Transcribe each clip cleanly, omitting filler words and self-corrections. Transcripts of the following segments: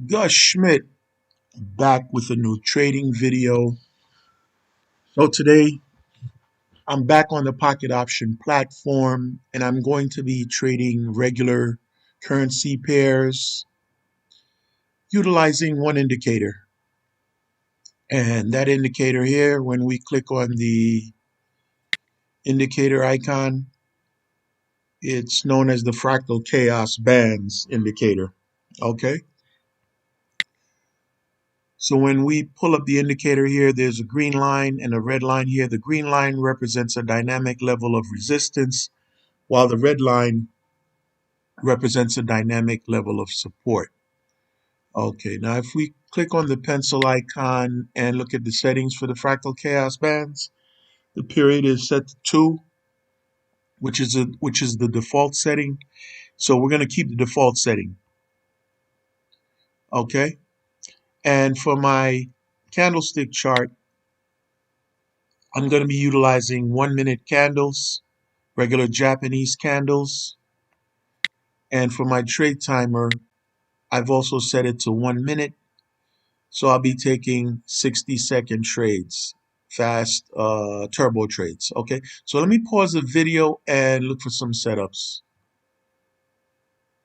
Gus Schmidt back with a new trading video. So today I'm back on the pocket option platform and I'm going to be trading regular currency pairs utilizing one indicator. And that indicator here, when we click on the indicator icon, it's known as the Fractal Chaos Bands indicator. Okay. So when we pull up the indicator here, there's a green line and a red line here. The green line represents a dynamic level of resistance, while the red line represents a dynamic level of support. Okay, now if we click on the pencil icon and look at the settings for the Fractal Chaos Bands, the period is set to 2, which is the default setting. So we're going to keep the default setting. Okay, and for my candlestick chart, I'm going to be utilizing 1-minute candles, regular Japanese candles, and for my trade timer, I've also set it to 1 minute. So I'll be taking 60-second trades, fast turbo trades. Okay, so let me pause the video and look for some setups.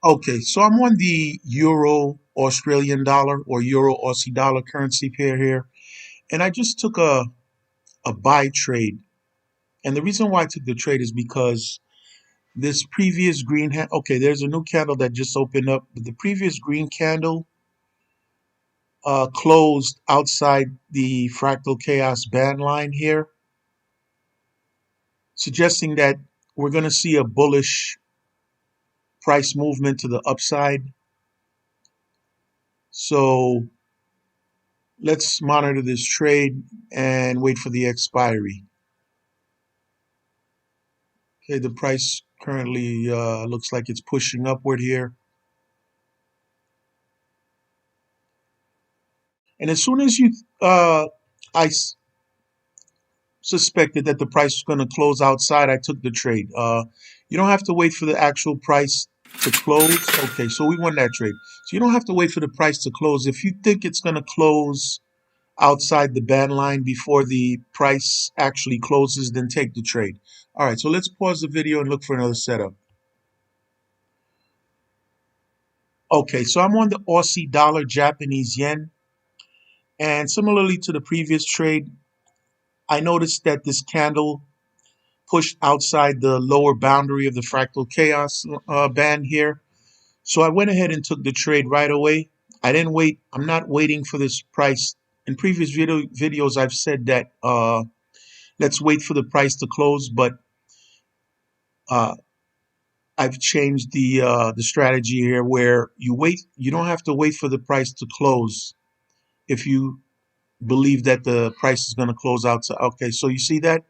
Okay, so I'm on the Euro Australian dollar or Euro Aussie dollar currency pair here, and I just took a buy trade. And the reason why I took the trade is because this previous okay, there's a new candle that just opened up, but the previous green candle closed outside the Fractal Chaos band line here, suggesting that we're going to see a bullish price movement to the upside. So let's monitor this trade and wait for the expiry. Okay, the price currently looks like it's pushing upward here. And as soon as I suspected that the price was going to close outside, I took the trade. You don't have to wait for the actual price to close. Okay, so we won that trade. So you don't have to wait for the price to close. If you think it's going to close outside the band line before the price actually closes, then take the trade. All right, so let's pause the video and look for another setup. Okay, so I'm on the Aussie dollar Japanese yen. And similarly to the previous trade, I noticed that this candle pushed outside the lower boundary of the fractal chaos band here. So I went ahead and took the trade right away. I didn't wait. I'm not waiting for this price. In previous videos, I've said that let's wait for the price to close, but uh, I've changed the strategy here where you wait. You don't have to wait for the price to close if you believe that the price is going to close out. So, okay, so you see that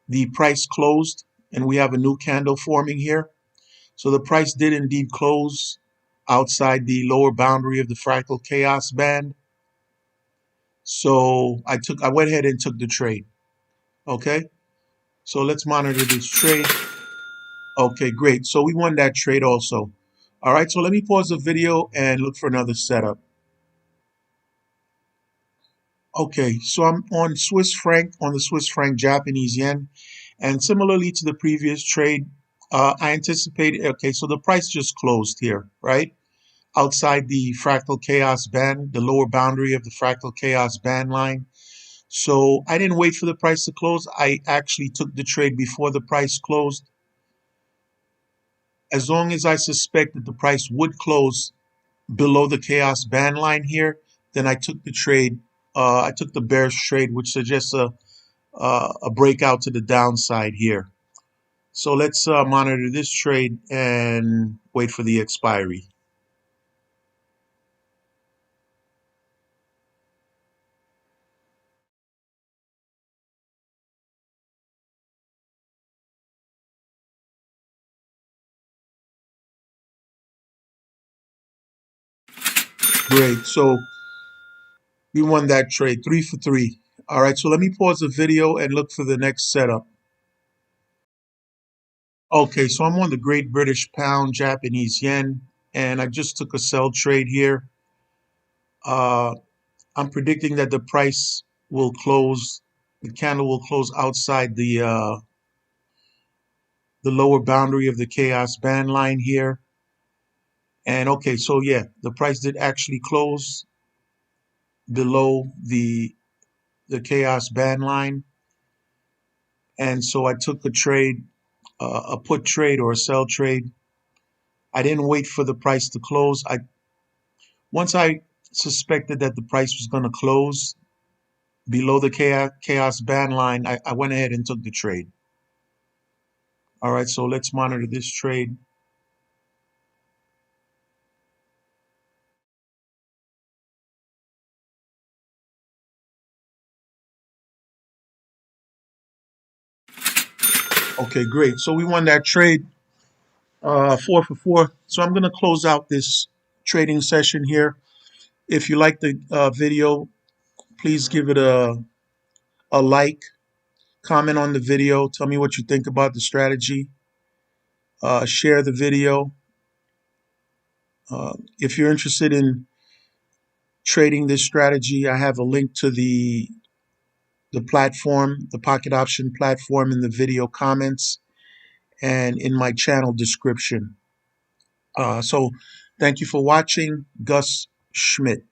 the price closed and we have a new candle forming here. So the price did indeed close outside the lower boundary of the fractal chaos band. So I went ahead and took the trade. Okay. So let's monitor this trade. Okay, great. So we won that trade also. All right. So let me pause the video and look for another setup. Okay. So I'm on the Swiss franc Japanese yen. And similarly to the previous trade, I anticipated, okay, so the price just closed here, right? Outside the fractal chaos band, the lower boundary of the fractal chaos band line. So I didn't wait for the price to close. I actually took the trade before the price closed. As long as I suspect that the price would close below the chaos band line here, then I took the trade. I took the bearish trade, which suggests a breakout to the downside here. So let's monitor this trade and wait for the expiry. Great. So we won that trade 3 for 3. All right. So let me pause the video and look for the next setup. Okay. So I'm on the Great British Pound Japanese Yen, and I just took a sell trade here. Uh, I'm predicting that the price will close, the candle will close outside the lower boundary of the chaos band line here. And okay, so yeah, the price did actually close below the chaos band line. And so I took a trade, a put trade or a sell trade. I didn't wait for the price to close. Once I suspected that the price was going to close below the chaos band line, I went ahead and took the trade. All right, so let's monitor this trade. Okay, great. So we won that trade, 4 for 4. So I'm going to close out this trading session here. If you like the video, please give it a like, comment on the video, tell me what you think about the strategy, share the video. If you're interested in trading this strategy, I have a link to the platform, the pocket option platform, in the video comments and in my channel description. So thank you for watching. Gus Schmidt.